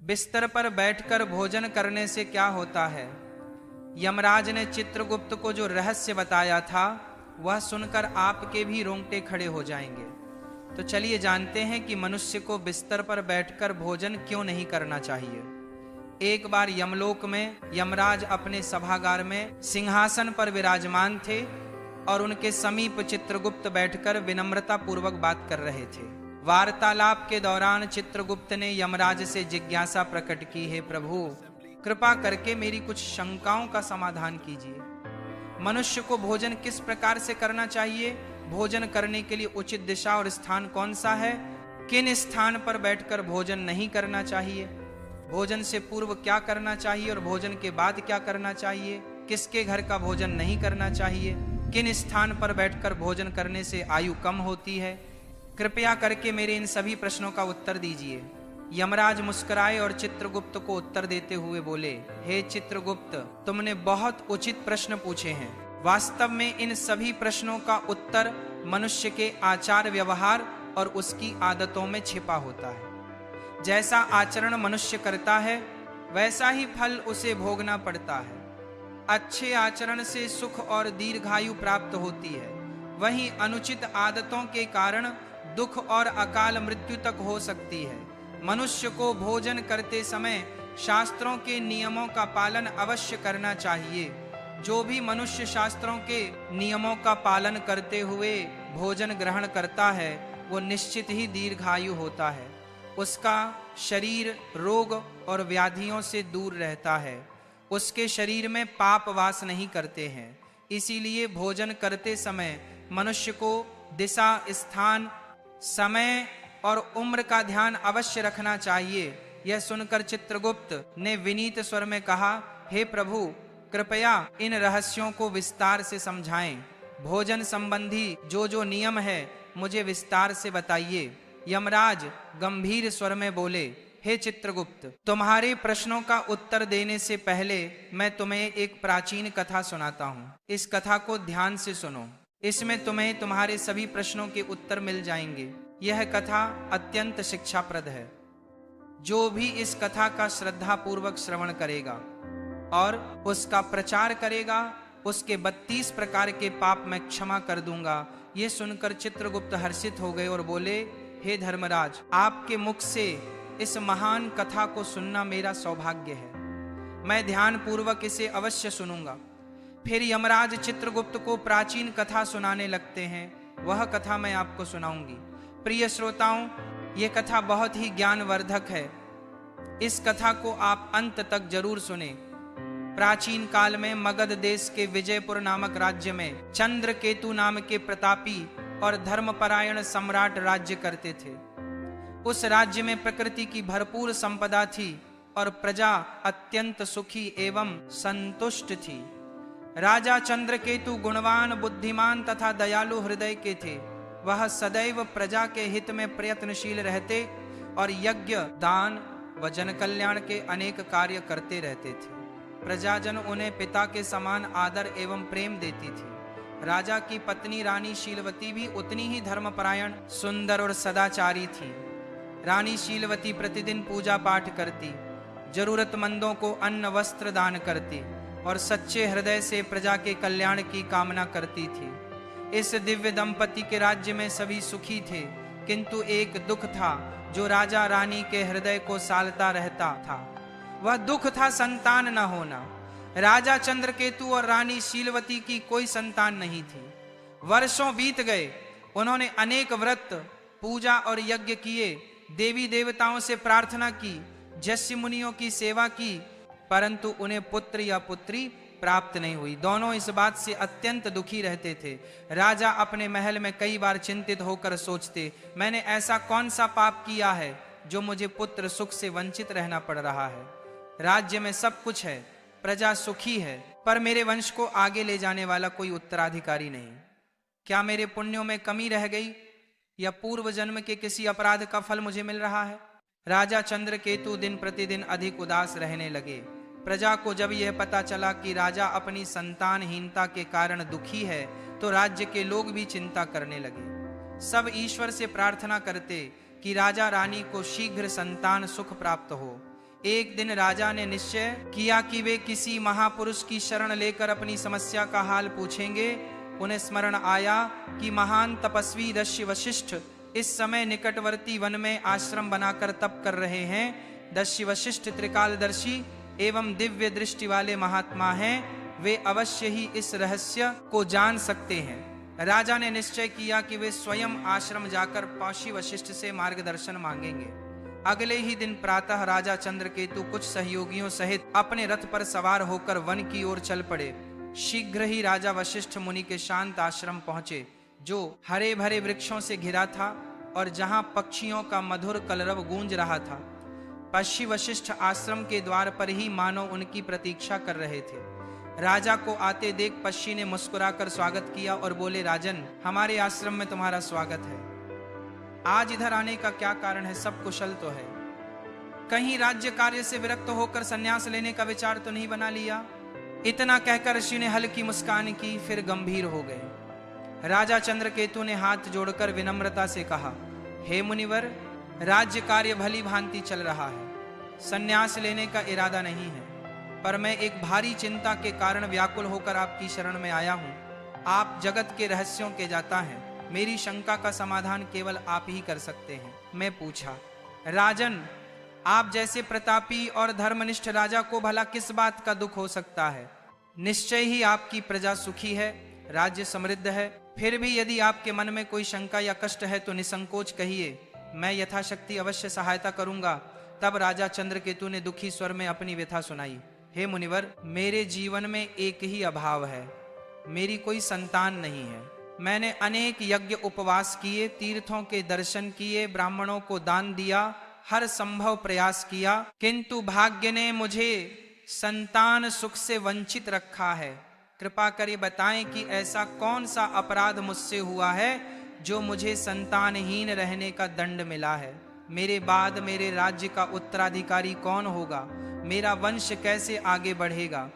बिस्तर पर बैठकर भोजन करने से क्या होता है? यमराज ने चित्रगुप्त को जो रहस्य बताया था वह सुनकर आपके भी रोंगटे खड़े हो जाएंगे। तो चलिए जानते हैं कि मनुष्य को बिस्तर पर बैठकर भोजन क्यों नहीं करना चाहिए। एक बार यमलोक में यमराज अपने सभागार में सिंहासन पर विराजमान थे और उनके समीप चित्रगुप्त बैठकर विनम्रता पूर्वक बात कर रहे थे। वार्तालाप के दौरान चित्रगुप्त ने यमराज से जिज्ञासा प्रकट की, हे प्रभु, कृपा करके मेरी कुछ शंकाओं का समाधान कीजिए। मनुष्य को भोजन किस प्रकार से करना चाहिए? भोजन करने के लिए उचित दिशा और स्थान कौन सा है? किन स्थान पर बैठकर भोजन नहीं करना चाहिए? भोजन से पूर्व क्या करना चाहिए और भोजन के बाद क्या करना चाहिए? किसके घर का भोजन नहीं करना चाहिए? किन स्थान पर बैठकर भोजन करने से आयु कम होती है? कृपया करके मेरे इन सभी प्रश्नों का उत्तर दीजिए। यमराज मुस्कुराए और चित्रगुप्त को उत्तर देते हुए बोले, हे चित्रगुप्त, तुमने बहुत उचित प्रश्न पूछे हैं। वास्तव में इन सभी प्रश्नों का उत्तर मनुष्य के आचार व्यवहार और उसकी आदतों में छिपा होता है। जैसा आचरण मनुष्य करता है वैसा ही फल उसे भोगना पड़ता है। अच्छे आचरण से सुख और दीर्घायु प्राप्त होती है, वहीं अनुचित आदतों के कारण दुख और अकाल मृत्यु तक हो सकती है। मनुष्य को भोजन करते समय शास्त्रों के नियमों का पालन अवश्य करना चाहिए। जो भी मनुष्य शास्त्रों के नियमों का पालन करते हुए भोजन ग्रहण करता है वो निश्चित ही दीर्घायु होता है। उसका शरीर रोग और व्याधियों से दूर रहता है। उसके शरीर में पाप वास नहीं करते हैं। इसीलिए भोजन करते समय मनुष्य को दिशा, स्थान, समय और उम्र का ध्यान अवश्य रखना चाहिए। यह सुनकर चित्रगुप्त ने विनीत स्वर में कहा, हे प्रभु, कृपया इन रहस्यों को विस्तार से समझाएं। भोजन संबंधी जो जो नियम है मुझे विस्तार से बताइए। यमराज गंभीर स्वर में बोले, हे चित्रगुप्त, तुम्हारे प्रश्नों का उत्तर देने से पहले मैं तुम्हें एक प्राचीन कथा सुनाता हूँ। इस कथा को ध्यान से सुनो। इसमें तुम्हें तुम्हारे सभी प्रश्नों के उत्तर मिल जाएंगे। यह कथा अत्यंत शिक्षाप्रद है। जो भी इस कथा का श्रद्धा पूर्वक श्रवण करेगा और उसका प्रचार करेगा उसके 32 प्रकार के पाप मैं क्षमा कर दूंगा। ये सुनकर चित्रगुप्त हर्षित हो गए और बोले, हे धर्मराज, आपके मुख से इस महान कथा को सुनना मेरा सौभाग्य है। मैं ध्यान पूर्वक इसे अवश्य सुनूंगा। फिर यमराज चित्रगुप्त को प्राचीन कथा सुनाने लगते हैं। वह कथा मैं आपको सुनाऊंगी। प्रिय श्रोताओं, यह कथा बहुत ही ज्ञानवर्धक है। इस कथा को आप अंत तक जरूर सुने। प्राचीन काल में मगध देश के विजयपुर नामक राज्य में चंद्रकेतु नाम के प्रतापी और धर्मपरायण सम्राट राज्य करते थे। उस राज्य में प्रकृति की भरपूर संपदा थी और प्रजा अत्यंत सुखी एवं संतुष्ट थी। राजा चंद्रकेतु गुणवान, बुद्धिमान तथा दयालु हृदय के थे। वह सदैव प्रजा के हित में प्रयत्नशील रहते और यज्ञ, दान व जन कल्याण के अनेक कार्य करते रहते थे। प्रजाजन उन्हें पिता के समान आदर एवं प्रेम देती थी। राजा की पत्नी रानी शीलवती भी उतनी ही धर्मपरायण, सुंदर और सदाचारी थी। रानी शीलवती प्रतिदिन पूजा पाठ करती, जरूरतमंदों को अन्न वस्त्र दान करती और सच्चे हृदय से प्रजा के कल्याण की कामना करती थी। इस दिव्य दंपति के राज्य में सभी सुखी थे, किंतु एक दुख था जो राजा रानी के हृदय को सालता रहता था। वह दुख था संतान न होना। राजा चंद्रकेतु और रानी शीलवती की कोई संतान नहीं थी। वर्षों बीत गए। उन्होंने अनेक व्रत, पूजा और यज्ञ किए, देवी देवताओं से प्रार्थना की, जस्य मुनियों की सेवा की, परंतु उन्हें पुत्र या पुत्री प्राप्त नहीं हुई। दोनों इस बात से अत्यंत दुखी रहते थे। राजा अपने महल में कई बार चिंतित होकर सोचते, मैंने ऐसा कौन सा पाप किया है जो मुझे पुत्र सुख से वंचित रहना पड़ रहा है। राज्य में सब कुछ है, प्रजा सुखी है, पर मेरे वंश को आगे ले जाने वाला कोई उत्तराधिकारी नहीं। क्या मेरे पुण्यों में कमी रह गई या पूर्व जन्म के किसी अपराध का फल मुझे मिल रहा है? राजा चंद्रकेतु दिन प्रतिदिन अधिक उदास रहने लगे। प्रजा को जब यह पता चला कि राजा अपनी संतानहीनता के कारण दुखी है तो राज्य के लोग भी चिंता करने लगे। सब ईश्वर से प्रार्थना करते कि राजा रानी को शीघ्र संतान सुख प्राप्त हो। एक दिन राजा ने निश्चय किया कि वे किसी महापुरुष की शरण लेकर अपनी समस्या का हाल पूछेंगे। उन्हें स्मरण आया कि महान तपस्वी ऋषि वशिष्ठ इस समय निकटवर्ती वन में आश्रम बनाकर तप कर रहे हैं। ऋषि वशिष्ठ त्रिकालदर्शी एवं दिव्य दृष्टि वाले महात्मा हैं। वे अवश्य ही इस रहस्य को जान सकते हैं। राजा ने निश्चय किया कि वे स्वयं आश्रम जाकर पौषी वशिष्ठ से मार्गदर्शन मांगेंगे। अगले ही दिन प्रातः राजा चंद्रकेतु कुछ सहयोगियों सहित अपने रथ पर सवार होकर वन की ओर चल पड़े। शीघ्र ही राजा वशिष्ठ मुनि के शांत आश्रम पहुंचे, जो हरे भरे वृक्षों से घिरा था और जहां पक्षियों का मधुर कलरव गूंज रहा था। पक्षी वशिष्ठ आश्रम के द्वार पर ही मानो उनकी प्रतीक्षा कर रहे थे। राजा को आते देख पक्षी ने मुस्कुराकर स्वागत किया और बोले, राजन, हमारे आश्रम में तुम्हारा स्वागत है। आज इधर आने का क्या कारण है? सब कुशल तो है? कहीं राज्य कार्य से विरक्त होकर संन्यास लेने का विचार तो नहीं बना लिया? इतना कहकर ऋषि ने हल्की मुस्कान की, फिर गंभीर हो गए। राजा चंद्रकेतु ने हाथ जोड़कर विनम्रता से कहा, हे मुनिवर, राज्य कार्य भली भांति चल रहा है, संन्यास लेने का इरादा नहीं है, पर मैं एक भारी चिंता के कारण व्याकुल होकर आपकी शरण में आया हूं। आप जगत के रहस्यों के जाता हैं, मेरी शंका का समाधान केवल आप ही कर सकते हैं। मैं पूछा, राजन, आप जैसे प्रतापी और धर्मनिष्ठ राजा को भला किस बात का दुख हो सकता है? निश्चय ही आपकी प्रजा सुखी है, राज्य समृद्ध है। फिर भी यदि आपके मन में कोई शंका या कष्ट है तो निसंकोच कहिए, मैं यथाशक्ति अवश्य सहायता करूंगा। तब राजा चंद्रकेतु ने दुखी स्वर में अपनी व्यथा सुनाई। हे मुनिवर, मेरे जीवन में एक ही अभाव है, मेरी कोई संतान नहीं है। मैंने अनेक यज्ञ उपवास किए, तीर्थों के दर्शन किए, ब्राह्मणों को दान दिया, हर संभव प्रयास किया, किंतु भाग्य ने मुझे संतान सुख से वंचित रखा है। कृपा कर बताएं कि ऐसा कौन सा अपराध मुझसे हुआ है जो मुझे संतानहीन रहने का दंड मिला है। मेरे बाद मेरे राज्य का उत्तराधिकारी कौन होगा? मेरा वंश कैसे आगे बढ़ेगा?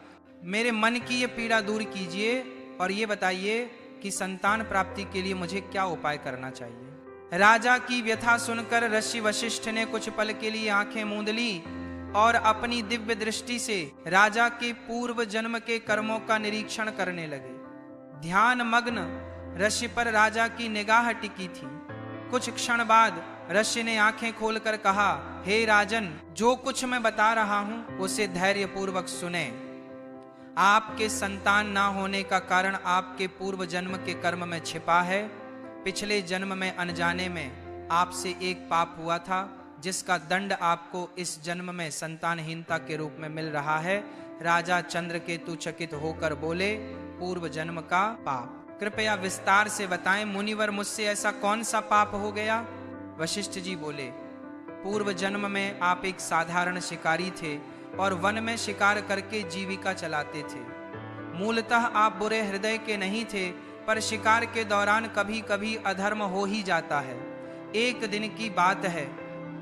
मेरे मन की ये पीड़ा दूर कीजिए और ये बताइए कि संतान प्राप्ति के लिए मुझे क्या उपाय करना चाहिए। राजा की व्यथा सुनकर ऋषि वशिष्ठ ने कुछ पल के लिए आंखें मूंद ली और अपनी दिव्य दृष्टि से राजा के पूर्व जन्म के कर्मों का निरीक्षण करने लगे। ध्यान मग्न ऋषि पर राजा की निगाह टिकी थी। कुछ क्षण बाद ऋषि ने आंखें खोलकर कहा, हे राजन, जो कुछ मैं बता रहा हूं उसे धैर्य पूर्वक सुने। आपके संतान ना होने का कारण आपके पूर्व जन्म के कर्म में छिपा है। पिछले जन्म में अनजाने में आपसे एक पाप हुआ था, जिसका दंड आपको इस जन्म में संतानहीनता के रूप में मिल रहा है। राजा चंद्रकेतु चकित होकर बोले, पूर्व जन्म का पाप? कृपया विस्तार से बताएं मुनिवर, मुझसे ऐसा कौन सा पाप हो गया? वशिष्ठ जी बोले, पूर्व जन्म में आप एक साधारण शिकारी थे और वन में शिकार करके जीविका चलाते थे। मूलतः आप बुरे हृदय के नहीं थे, पर शिकार के दौरान कभी कभी अधर्म हो ही जाता है। एक दिन की बात है,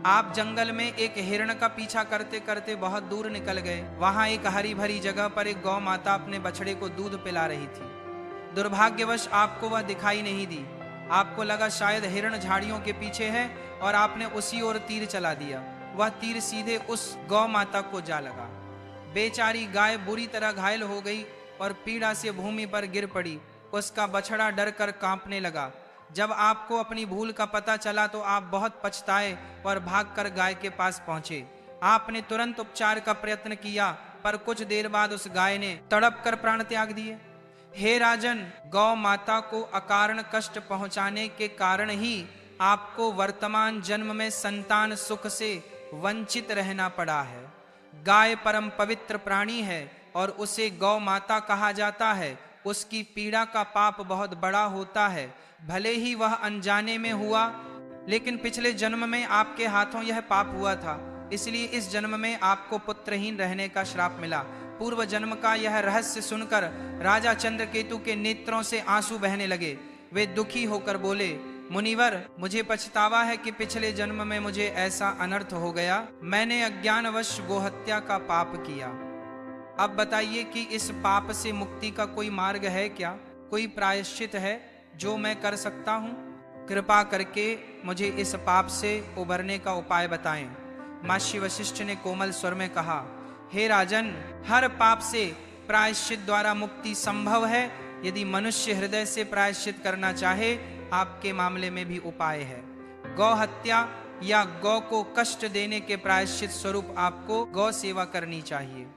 आप जंगल में एक हिरण का पीछा करते करते बहुत दूर निकल गए। वहां एक हरी भरी जगह पर एक गौ माता अपने बछड़े को दूध पिला रही थी। दुर्भाग्यवश आपको वह दिखाई नहीं दी। आपको लगा शायद हिरण झाड़ियों के पीछे है और आपने उसी ओर तीर चला दिया। वह तीर सीधे उस गौ माता को जा लगा। बेचारी गाय बुरी तरह घायल हो गई और पीड़ा से भूमि पर गिर पड़ी। उसका बछड़ा डर कर कांपने लगा। जब आपको अपनी भूल का पता चला तो आप बहुत पछताए और भागकर गाय के पास पहुंचे। आपने तुरंत उपचार का प्रयत्न किया, पर कुछ देर बाद उस गाय ने तड़प कर प्राण त्याग दिए। हे राजन, गौ माता को अकारण कष्ट पहुंचाने के कारण ही आपको वर्तमान जन्म में संतान सुख से वंचित रहना पड़ा है। गाय परम पवित्र प्राणी है और उसे गौ माता कहा जाता है। उसकी पीड़ा का पाप बहुत बड़ा होता है। भले ही वह अनजाने में हुआ, लेकिन पिछले जन्म में आपके हाथों यह पाप हुआ था, इसलिए इस जन्म में आपको पुत्रहीन रहने का श्राप मिला। पूर्व जन्म का यह रहस्य सुनकर राजा चंद्रकेतु के नेत्रों से आंसू बहने लगे। वे दुखी होकर बोले, मुनिवर, मुझे पछतावा है कि पिछले जन्म में मुझे ऐसा अनर्थ हो गया। मैंने अज्ञानवश गोहत्या का पाप किया। अब बताइए कि इस पाप से मुक्ति का कोई मार्ग है क्या? कोई प्रायश्चित है जो मैं कर सकता हूँ? कृपा करके मुझे इस पाप से उबरने का उपाय बताएं। महर्षि वशिष्ठ ने कोमल स्वर में कहा, हे राजन, हर पाप से प्रायश्चित द्वारा मुक्ति संभव है। यदि मनुष्य हृदय से प्रायश्चित करना चाहे, आपके मामले में भी उपाय है। गौ हत्या या गौ को कष्ट देने के प्रायश्चित स्वरूप आपको गौ सेवा करनी चाहिए।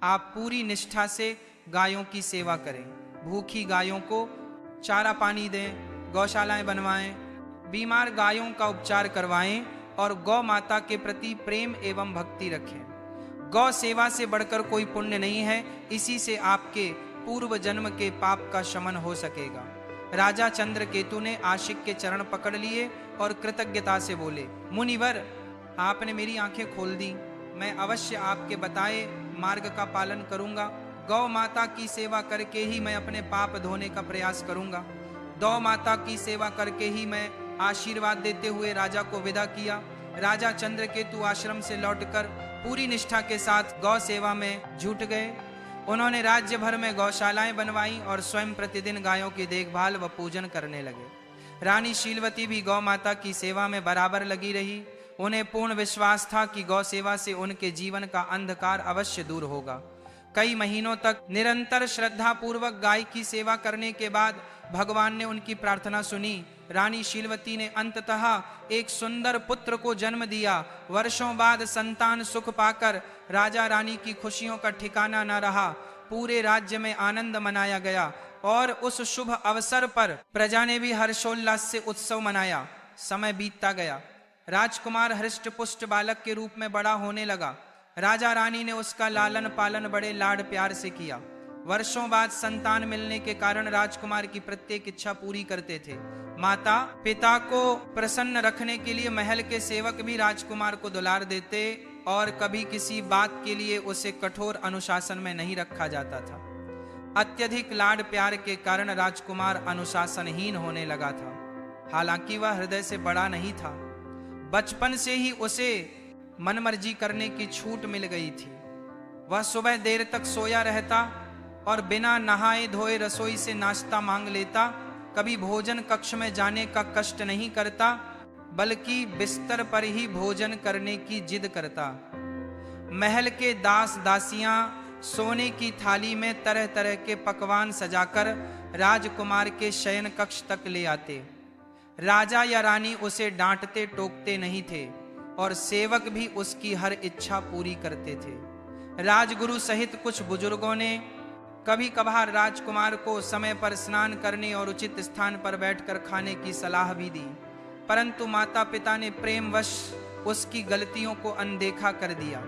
आप पूरी निष्ठा से गायों की सेवा करें, भूखी गायों को चारा पानी दें, गौशालाएं बनवाएं, बीमार गायों का उपचार करवाएं और गौ माता के प्रति प्रेम एवं भक्ति रखें। गौ सेवा से बढ़कर कोई पुण्य नहीं है। इसी से आपके पूर्व जन्म के पाप का शमन हो सकेगा। राजा चंद्रकेतु ने आशिक के चरण पकड़ लिए और कृतज्ञता से बोले, मुनिवर, आपने मेरी आंखें खोल दी। मैं अवश्य आपके बताए मार्ग का पालन करूंगा। गौ माता की सेवा करके ही मैं अपने पाप धोने का प्रयास करूंगा। गौ माता की सेवा करके ही मैं आशीर्वाद देते हुए राजा को विदा किया। राजा चंद्रकेतु आश्रम से लौटकर पूरी निष्ठा के साथ गौ सेवा में जुट गए। उन्होंने राज्य भर में गौशालाएं बनवाई और स्वयं प्रतिदिन गायों की देखभाल व पूजन करने लगे। रानी शीलवती भी गौ माता की सेवा में बराबर लगी रही। उन्हें पूर्ण विश्वास था कि गौ सेवा से उनके जीवन का अंधकार अवश्य दूर होगा। कई महीनों तक निरंतर श्रद्धा पूर्वक गाय की सेवा करने के बाद भगवान ने उनकी प्रार्थना सुनी। रानी शीलवती ने अंततः एक सुंदर पुत्र को जन्म दिया। वर्षों बाद संतान सुख पाकर राजा रानी की खुशियों का ठिकाना न रहा। पूरे राज्य में आनंद मनाया गया और उस शुभ अवसर पर प्रजा ने भी हर्षोल्लास से उत्सव मनाया। समय बीतता गया। राजकुमार हृष्ट पुष्ट बालक के रूप में बड़ा होने लगा। राजा रानी ने उसका लालन पालन बड़े लाड प्यार से किया। वर्षों बाद संतान मिलने के कारण राजकुमार की प्रत्येक इच्छा पूरी करते थे। माता पिता को प्रसन्न रखने के लिए महल के सेवक भी राजकुमार को दुलार देते और कभी किसी बात के लिए उसे कठोर अनुशासन में नहीं रखा जाता था। अत्यधिक लाड प्यार के कारण राजकुमार अनुशासनहीन होने लगा था। हालांकि वह हृदय से बड़ा नहीं था। बचपन से ही उसे मनमर्जी करने की छूट मिल गई थी। वह सुबह देर तक सोया रहता और बिना नहाए धोए रसोई से नाश्ता मांग लेता। कभी भोजन कक्ष में जाने का कष्ट नहीं करता, बल्कि बिस्तर पर ही भोजन करने की जिद करता। महल के दास दासियां सोने की थाली में तरह तरह के पकवान सजाकर राजकुमार के शयन कक्ष तक ले आते। राजा या रानी उसे डांटते टोकते नहीं थे और सेवक भी उसकी हर इच्छा पूरी करते थे। राजगुरु सहित कुछ बुजुर्गों ने कभी कभार राजकुमार को समय पर स्नान करने और उचित स्थान पर बैठकर खाने की सलाह भी दी, परंतु माता पिता ने प्रेमवश उसकी गलतियों को अनदेखा कर दिया।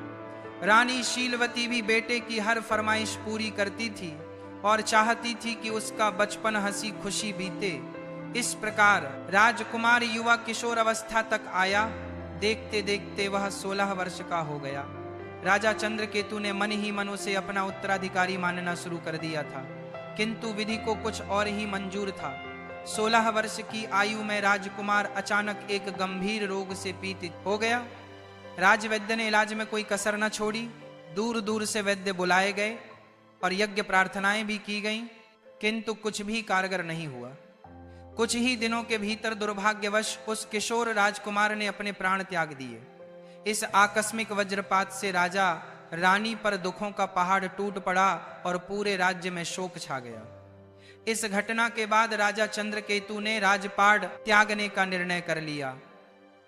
रानी शीलवती भी बेटे की हर फरमाइश पूरी करती थी और चाहती थी कि उसका बचपन हंसी खुशी बीते। इस प्रकार राजकुमार युवा किशोर अवस्था तक आया। देखते देखते वह 16 वर्ष का हो गया। राजा चंद्रकेतु ने मन ही मन उसे अपना उत्तराधिकारी मानना शुरू कर दिया था, किंतु विधि को कुछ और ही मंजूर था। 16 वर्ष की आयु में राजकुमार अचानक एक गंभीर रोग से पीड़ित हो गया। राजवैद्य ने इलाज में कोई कसर न छोड़ी। दूर दूर से वैद्य बुलाए गए और यज्ञ प्रार्थनाएं भी की गईं, किंतु कुछ भी कारगर नहीं हुआ। कुछ ही दिनों के भीतर दुर्भाग्यवश उस किशोर राजकुमार ने अपने प्राण त्याग दिए। इस आकस्मिक वज्रपात से राजा रानी पर दुखों का पहाड़ टूट पड़ा और पूरे राज्य में शोक छा गया। इस घटना के बाद राजा चंद्रकेतु ने राजपाट त्यागने का निर्णय कर लिया।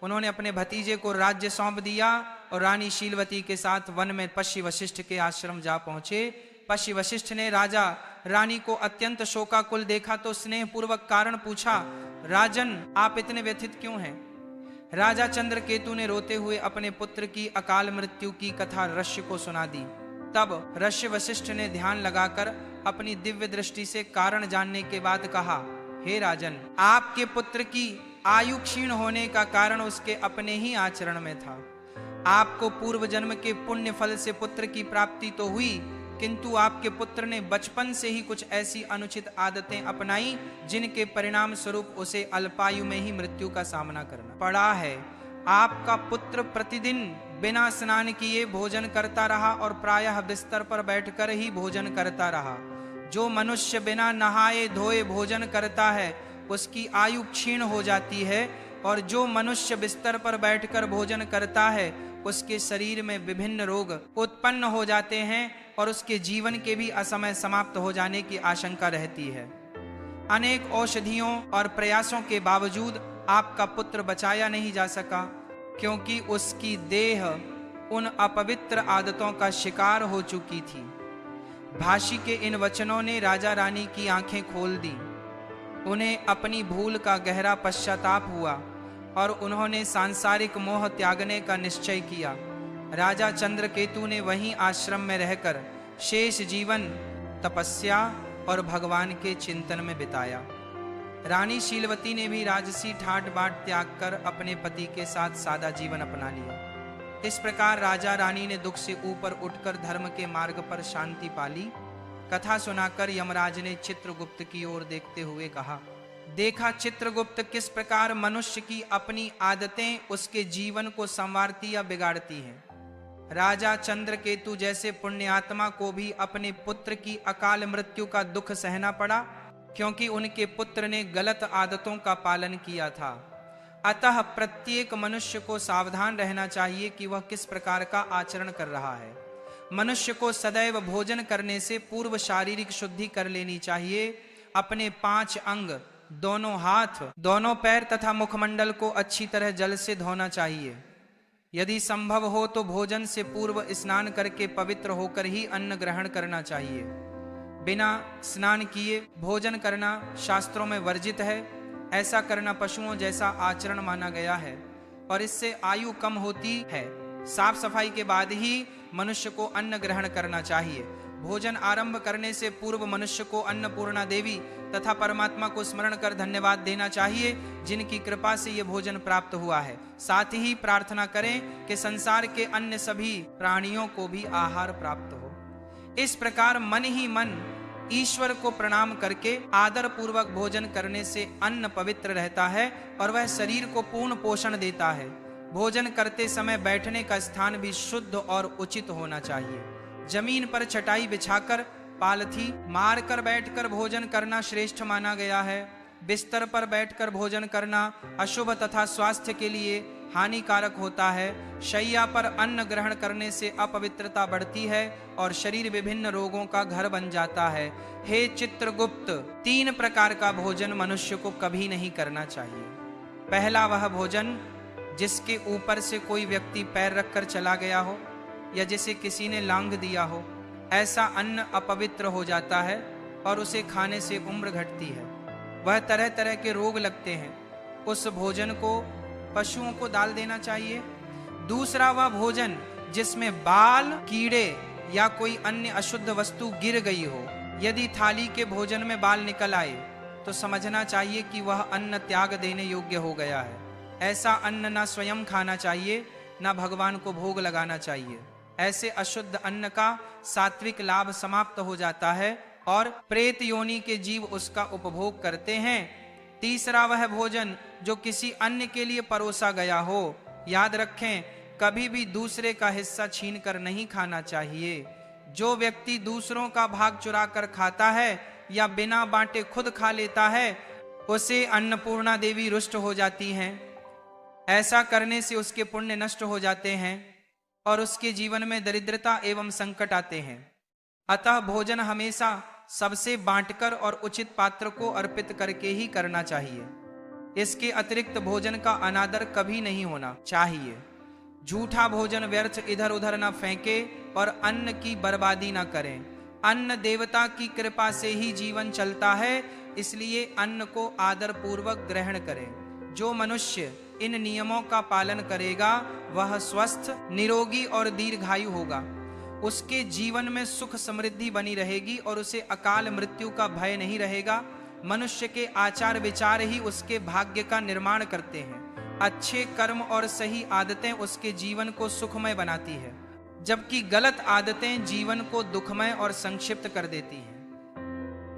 उन्होंने अपने भतीजे को राज्य सौंप दिया और रानी शीलवती के साथ वन में पश्य वशिष्ठ के आश्रम जा पहुंचे। पश्य वशिष्ठ ने राजा रानी को अत्यंत शोकाकुल देखा तो स्नेहपूर्वक कारण पूछा, राजन, आप इतने व्यथित क्यों हैं? राजा चंद्रकेतु ने रोते हुए अपने पुत्र की अकाल मृत्यु की कथा ऋषि को सुना दी। तब ऋषि वशिष्ठ ने ध्यान लगाकर अपनी दिव्य दृष्टि से कारण जानने के बाद कहा, हे राजन, आपके पुत्र की आयु क्षीण होने का कारण उसके अपने ही आचरण में था। आपको पूर्व जन्म के पुण्य फल से पुत्र की प्राप्ति तो हुई, किंतु आपके पुत्र ने बचपन से ही कुछ ऐसी अनुचित आदतें अपनाई जिनके परिणाम स्वरूप उसे अल्पायु में ही मृत्यु का सामना करना पड़ा है। आपका पुत्र प्रतिदिन बिना स्नान किए भोजन करता रहा और प्रायः बिस्तर पर बैठकर ही भोजन करता रहा। जो मनुष्य बिना नहाए धोए भोजन करता है उसकी आयु क्षीण हो जाती है, और जो मनुष्य बिस्तर पर बैठकर भोजन करता है उसके शरीर में विभिन्न रोग उत्पन्न हो जाते हैं और उसके जीवन के भी असमय समाप्त हो जाने की आशंका रहती है। अनेक औषधियों और प्रयासों के बावजूद आपका पुत्र बचाया नहीं जा सका, क्योंकि उसकी देह उन अपवित्र आदतों का शिकार हो चुकी थी। भाषी के इन वचनों ने राजा रानी की आंखें खोल दी। उन्हें अपनी भूल का गहरा पश्चाताप हुआ और उन्होंने सांसारिक मोह त्यागने का निश्चय किया। राजा चंद्रकेतु ने वहीं आश्रम में रहकर शेष जीवन तपस्या और भगवान के चिंतन में बिताया। रानी शीलवती ने भी राजसी ठाट बाट त्याग कर अपने पति के साथ सादा जीवन अपना लिया। इस प्रकार राजा रानी ने दुख से ऊपर उठकर धर्म के मार्ग पर शांति पाली। कथा सुनाकर यमराज ने चित्रगुप्त की ओर देखते हुए कहा, देखा चित्रगुप्त किस प्रकार मनुष्य की अपनी आदतें उसके जीवन को संवारती या बिगाड़ती हैं। राजा चंद्रकेतु जैसे पुण्यात्मा को भी अपने पुत्र की अकाल मृत्यु का दुख सहना पड़ा, क्योंकि उनके पुत्र ने गलत आदतों का पालन किया था। अतः प्रत्येक मनुष्य को सावधान रहना चाहिए कि वह किस प्रकार का आचरण कर रहा है। मनुष्य को सदैव भोजन करने से पूर्व शारीरिक शुद्धि कर लेनी चाहिए। अपने 5 अंग, दोनों हाथ, दोनों पैर तथा मुखमंडल को अच्छी तरह जल से धोना चाहिए। यदि संभव हो तो भोजन से पूर्व स्नान करके पवित्र होकर ही अन्न ग्रहण करना चाहिए। बिना स्नान किए भोजन करना शास्त्रों में वर्जित है। ऐसा करना पशुओं जैसा आचरण माना गया है और इससे आयु कम होती है। साफ सफाई के बाद ही मनुष्य को अन्न ग्रहण करना चाहिए। भोजन आरंभ करने से पूर्व मनुष्य को अन्नपूर्णा देवी तथा परमात्मा को स्मरण कर धन्यवाद देना चाहिए, जिनकी कृपा से यह भोजन प्राप्त हुआ है। साथ ही प्रार्थना करें कि संसार के अन्य सभी प्राणियों को भी आहार प्राप्त हो। इस प्रकार मन ही मन ईश्वर को प्रणाम करके आदर पूर्वक भोजन करने से अन्न पवित्र रहता है और वह शरीर को पूर्ण पोषण देता है। भोजन करते समय बैठने का स्थान भी शुद्ध और उचित होना चाहिए। जमीन पर चटाई बिछाकर पालथी मारकर बैठकर भोजन करना श्रेष्ठ माना गया है। बिस्तर पर बैठकर भोजन करना अशुभ तथा स्वास्थ्य के लिए हानिकारक होता है। शैया पर अन्न ग्रहण करने से अपवित्रता बढ़ती है और शरीर विभिन्न रोगों का घर बन जाता है। हे चित्रगुप्त, 3 प्रकार का भोजन मनुष्य को कभी नहीं करना चाहिए। पहला वह भोजन जिसके ऊपर से कोई व्यक्ति पैर रखकर चला गया हो या जिसे किसी ने लांघ दिया हो। ऐसा अन्न अपवित्र हो जाता है और उसे खाने से उम्र घटती है। वह तरह तरह के रोग लगते हैं। उस भोजन को पशुओं को डाल देना चाहिए। दूसरा वह भोजन जिसमें बाल, कीड़े या कोई अन्य अशुद्ध वस्तु गिर गई हो। यदि थाली के भोजन में बाल निकल आए तो समझना चाहिए कि वह अन्न त्याग देने योग्य हो गया है। ऐसा अन्न न स्वयं खाना चाहिए न भगवान को भोग लगाना चाहिए। ऐसे अशुद्ध अन्न का सात्विक लाभ समाप्त हो जाता है और प्रेत योनि के जीव उसका उपभोग करते हैं। तीसरा वह भोजन जो किसी अन्य के लिए परोसा गया हो। याद रखें, कभी भी दूसरे का हिस्सा छीनकर नहीं खाना चाहिए। जो व्यक्ति दूसरों का भाग चुरा कर खाता है या बिना बांटे खुद खा लेता है, उसे अन्नपूर्णा देवी रुष्ट हो जाती हैं। ऐसा करने से उसके पुण्य नष्ट हो जाते हैं और उसके जीवन में दरिद्रता एवं संकट आते हैं। अतः भोजन हमेशा सबसे बांटकर और उचित पात्र को अर्पित करके ही करना चाहिए। इसके अतिरिक्त भोजन का अनादर कभी नहीं होना चाहिए। झूठा भोजन व्यर्थ इधर उधर न फेंके और अन्न की बर्बादी न करें। अन्न देवता की कृपा से ही जीवन चलता है, इसलिए अन्न को आदर पूर्वक ग्रहण करें। जो मनुष्य इन नियमों का पालन करेगा वह स्वस्थ, निरोगी और दीर्घायु होगा। उसके जीवन में सुख समृद्धि बनी रहेगी और उसे अकाल मृत्यु का भय नहीं रहेगा। मनुष्य के आचार विचार ही उसके भाग्य का निर्माण करते हैं। अच्छे कर्म और सही आदतें उसके जीवन को सुखमय बनाती है, जबकि गलत आदतें जीवन को दुखमय और संक्षिप्त कर देती हैं।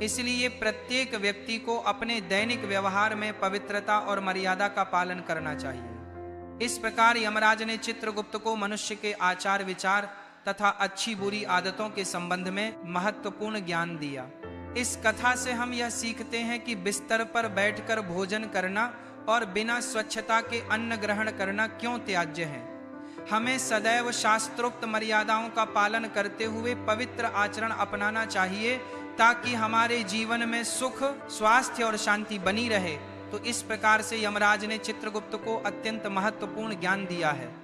इसलिए प्रत्येक व्यक्ति को अपने दैनिक व्यवहार में पवित्रता और मर्यादा का पालन करना चाहिए। इस प्रकार यमराज ने चित्रगुप्त को मनुष्य के आचार विचार तथा अच्छी बुरी आदतों के संबंध में महत्वपूर्ण ज्ञान दिया। इस कथा से हम यह सीखते हैं कि बिस्तर पर बैठकर भोजन करना और बिना स्वच्छता के अन्न ग्रहण करना क्यों त्याज्य है। हमें सदैव शास्त्रोक्त मर्यादाओं का पालन करते हुए पवित्र आचरण अपनाना चाहिए, ताकि हमारे जीवन में सुख, स्वास्थ्य और शांति बनी रहे। तो इस प्रकार से यमराज ने चित्रगुप्त को अत्यंत महत्वपूर्ण ज्ञान दिया है।